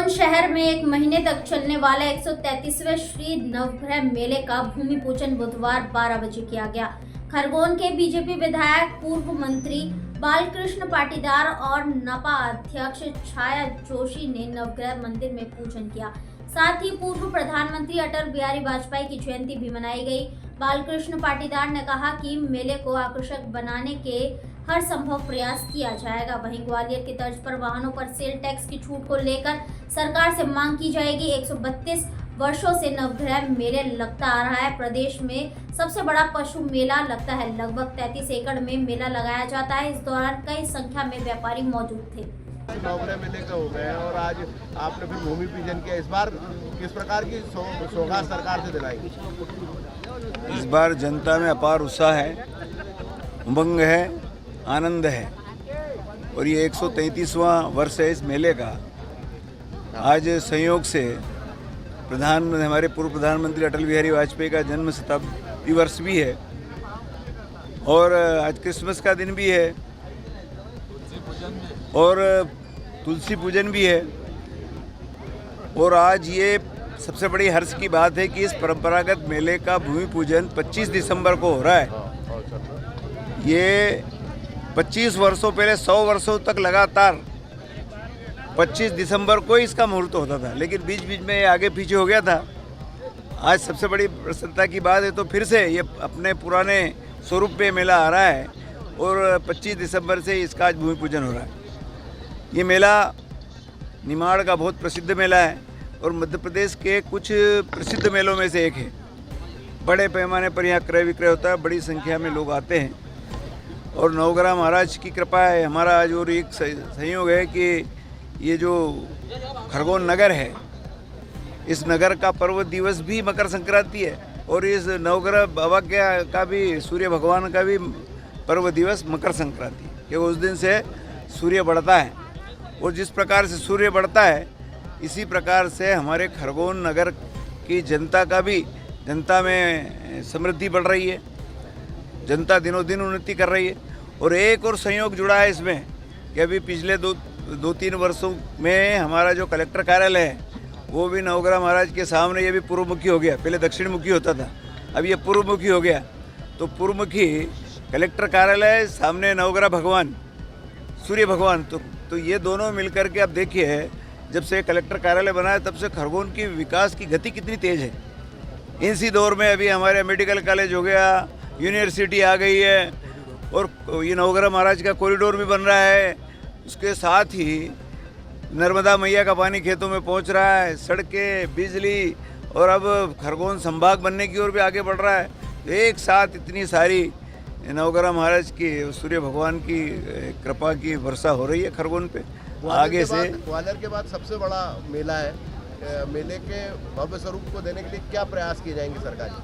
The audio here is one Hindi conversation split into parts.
खरगोन शहर में एक महीने तक चलने वाला 133वें श्री नवग्रह मेले का भूमि पूजन बुधवार 12 बजे किया गया। खरगोन के बीजेपी विधायक पूर्व मंत्री बालकृष्ण पाटीदार और नपा अध्यक्ष छाया जोशी ने नवग्रह मंदिर में पूजन किया। साथ ही पूर्व प्रधानमंत्री अटल बिहारी वाजपेयी की जयंती भी मनाई गई। बालकृष्ण पाटीदार ने कहा कि मेले को आकर्षक बनाने के हर संभव प्रयास किया जाएगा। वहीं ग्वालियर की तर्ज पर वाहनों पर सेल टैक्स की छूट को लेकर सरकार से मांग की जाएगी। 132 वर्षों से नवग्रह मेले लगता आ रहा है। प्रदेश में सबसे बड़ा पशु मेला लगता है। लगभग 33 एकड़ में मेला लगाया जाता है। इस दौरान कई संख्या में व्यापारी मौजूद थे। नवग्रह मेले का हो गए और आज आपने फिर भूमि पूजन किया। इस बार किस प्रकार की सौगात सरकार से दिलाएगी? इस बार जनता में अपार उत्साह है, उमंग है, आनंद है और ये 133वां वर्ष है इस मेले का। आज संयोग से हमारे पूर्व प्रधानमंत्री अटल बिहारी वाजपेयी का जन्म शताब्दी वर्ष भी है और आज क्रिसमस का दिन भी है और तुलसी पूजन भी है। और आज ये सबसे बड़ी हर्ष की बात है कि इस परंपरागत मेले का भूमि पूजन 25 दिसंबर को हो रहा है। ये 25 वर्षों पहले 100 वर्षों तक लगातार 25 दिसंबर को इसका मुहूर्त होता था, लेकिन बीच बीच में ये आगे पीछे हो गया था। आज सबसे बड़ी प्रसन्नता की बात है तो फिर से ये अपने पुराने स्वरूप पे मेला आ रहा है और 25 दिसंबर से इसका आज भूमि पूजन हो रहा है। ये मेला निमाड़ का बहुत प्रसिद्ध मेला है और मध्य प्रदेश के कुछ प्रसिद्ध मेलों में से एक है। बड़े पैमाने पर यहाँ क्रय विक्रय होता है, बड़ी संख्या में लोग आते हैं और नवग्रह महाराज की कृपा है हमारा आज। और एक संयोग है कि ये जो खरगोन नगर है, इस नगर का पर्व दिवस भी मकर संक्रांति है और इस नवग्रह बाबा का भी, सूर्य भगवान का भी पर्व दिवस मकर संक्रांति है, क्योंकि उस दिन से सूर्य बढ़ता है और जिस प्रकार से सूर्य बढ़ता है इसी प्रकार से हमारे खरगोन नगर की जनता में समृद्धि बढ़ रही है। जनता दिनों दिन उन्नति कर रही है। और एक और संयोग जुड़ा है इसमें कि अभी पिछले दो तीन वर्षों में हमारा जो कलेक्टर कार्यालय है वो भी नवग्रह महाराज के सामने ये भी पूर्वमुखी हो गया। पहले दक्षिण मुखी होता था, अब ये पूर्वमुखी हो गया। तो पूर्वमुखी कलेक्टर कार्यालय, सामने नवग्रह भगवान सूर्य भगवान, तो ये दोनों मिलकर के अब देखिए, जब से कलेक्टर कार्यालय बना है तब से खरगोन की विकास की गति कितनी तेज़ है। इसी दौर में अभी हमारे मेडिकल कॉलेज हो गया, यूनिवर्सिटी आ गई है और ये नवग्रह महाराज का कॉरिडोर भी बन रहा है। उसके साथ ही नर्मदा मैया का पानी खेतों में पहुंच रहा है, सड़कें, बिजली और अब खरगोन संभाग बनने की ओर भी आगे बढ़ रहा है। तो एक साथ इतनी सारी नवग्रह महाराज की, सूर्य भगवान की कृपा की वर्षा हो रही है खरगोन पे। आगे से ग्वालियर के बाद सबसे बड़ा मेला है। मेले के भव्य स्वरूप को देने के लिए क्या प्रयास किए जाएंगे सरकार?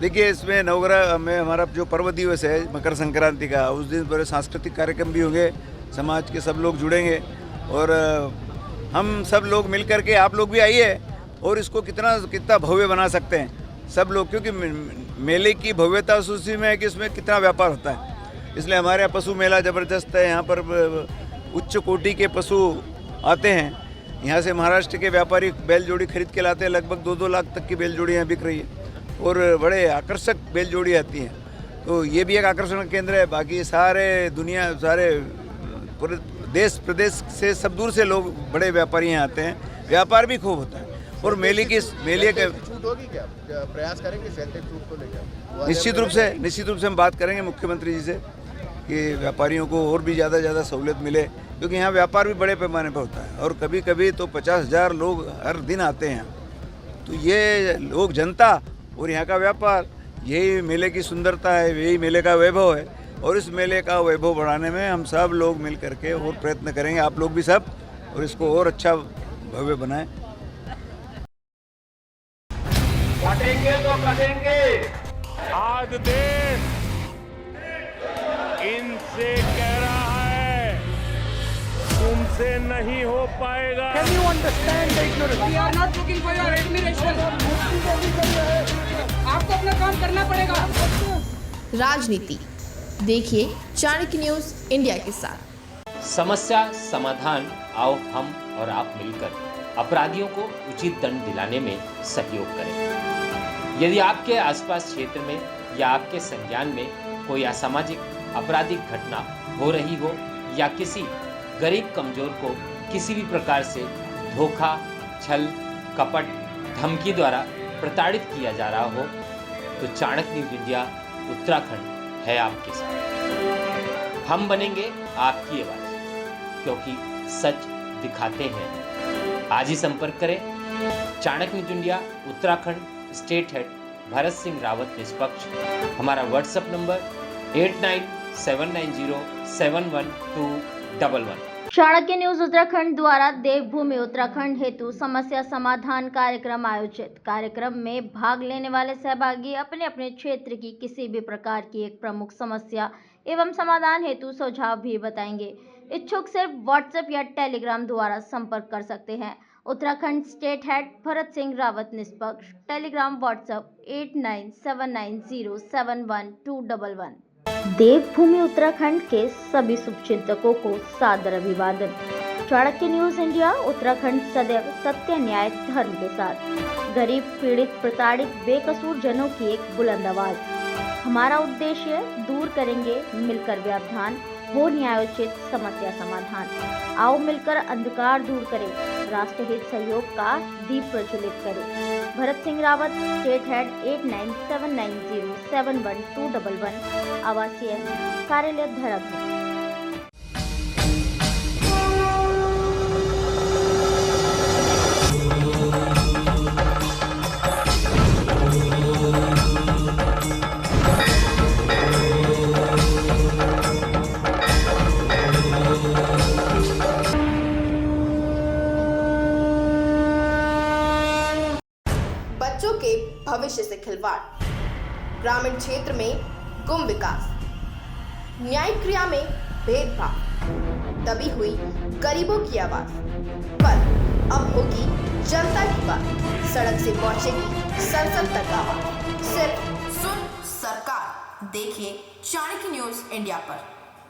देखिए, इसमें नवग्रह में हमारा जो पर्व दिवस है मकर संक्रांति का, उस दिन बड़े सांस्कृतिक कार्यक्रम भी होंगे, समाज के सब लोग जुड़ेंगे और हम सब लोग मिल कर के, आप लोग भी आइए और इसको कितना भव्य बना सकते हैं सब लोग, क्योंकि मेले की भव्यता उसी में है कि इसमें कितना व्यापार होता है। इसलिए हमारे यहाँ पशु मेला ज़बरदस्त है। यहाँ पर उच्च कोटि के पशु आते हैं। यहाँ से महाराष्ट्र के व्यापारी बैल जोड़ी खरीद के लाते हैं। लगभग 2-2 लाख तक की बैल जोड़ी यहाँ बिक रही है और बड़े आकर्षक बैल जोड़ी आती हैं। तो ये भी एक आकर्षण केंद्र है। बाकी सारे पूरे देश प्रदेश से, सब दूर से लोग, बड़े व्यापारी यहाँ आते हैं। व्यापार भी खूब होता है। और मेले के छूट होगी क्या? प्रयास करेंगे सेल टैक्स छूट को लेकर? निश्चित रूप से हम बात करेंगे मुख्यमंत्री जी से कि व्यापारियों को और भी ज़्यादा सहूलियत मिले, क्योंकि यहाँ व्यापार भी बड़े पैमाने पर होता है और कभी कभी तो 50,000 लोग हर दिन आते हैं। तो ये लोग, जनता और यहाँ का व्यापार, यही मेले की सुंदरता है, यही मेले का वैभव है। और इस मेले का वैभव बढ़ाने में हम सब लोग मिल करके और प्रयत्न करेंगे, आप लोग भी सब, और इसको और अच्छा भव्य बनाएं। कटेंगे तो कटेंगे। आज देश इनसे कह रहा है तुमसे नहीं हो पाएगा। Can you understand the ignorance? We are not looking for your admiration. आपको अपना काम करना पड़ेगा। राजनीति देखिए चाणक्य न्यूज इंडिया के साथ। समस्या समाधान, आओ हम और आप मिलकर अपराधियों को उचित दंड दिलाने में सहयोग करें। यदि आपके आसपास क्षेत्र में या आपके संज्ञान में कोई असामाजिक आपराधिक घटना हो रही हो या किसी गरीब कमजोर को किसी भी प्रकार से धोखा, छल, कपट, धमकी द्वारा प्रताड़ित किया जा रहा हो तो चाणक्य न्यूज इंडिया उत्तराखंड है आपके साथ। हम बनेंगे आपकी आवाज, क्योंकि सच दिखाते हैं। आज ही संपर्क करें। Chanakya news India Uttarakhand state head Bharat Singh Rawat निष्पक्ष। हमारा WhatsApp number 8979071211। Chanakya news Uttarakhand द्वारा देवभूमि उत्तराखंड हेतु समस्या समाधान कार्यक्रम आयोजित। कार्यक्रम में भाग लेने वाले सहभागी अपने अपने क्षेत्र की किसी भी प्रकार की एक प्रमुख समस्या एवं समाधान हेतु सुझाव भी बताएंगे। इच्छुक सिर्फ व्हाट्सएप या टेलीग्राम द्वारा संपर्क कर सकते हैं। उत्तराखंड स्टेट हेड भरत सिंह रावत निष्पक्ष। Telegram WhatsApp 8979071211। देवभूमि उत्तराखंड के सभी शुभचिंतकों को सादर अभिवादन। चाणक्य न्यूज इंडिया उत्तराखंड सदैव सत्य, न्याय, धर्म के साथ। गरीब, पीड़ित, प्रताड़ित, बेकसूर जनों की एक बुलंद आवाज। हमारा उद्देश्य दूर करेंगे मिलकर व्यवधान, हो न्यायोचित समस्या समाधान। आओ मिलकर अंधकार दूर करें, राष्ट्रहित सहयोग का दीप प्रज्वलित करें। भरत सिंह रावत, स्टेट हेड 8979071211, आवासीय कार्यालय देहरादून। बच्चों के भविष्य से खिलवाड़, ग्रामीण क्षेत्र में गुम विकास, न्यायिक क्रिया में भेदभाव, दबी हुई गरीबों की आवाज। पर अब होगी जनता की बात, सड़क से पहुंचेगी संसद तक आवाज। सिर्फ सुन सरकार, देखिए चाणक्य न्यूज इंडिया पर।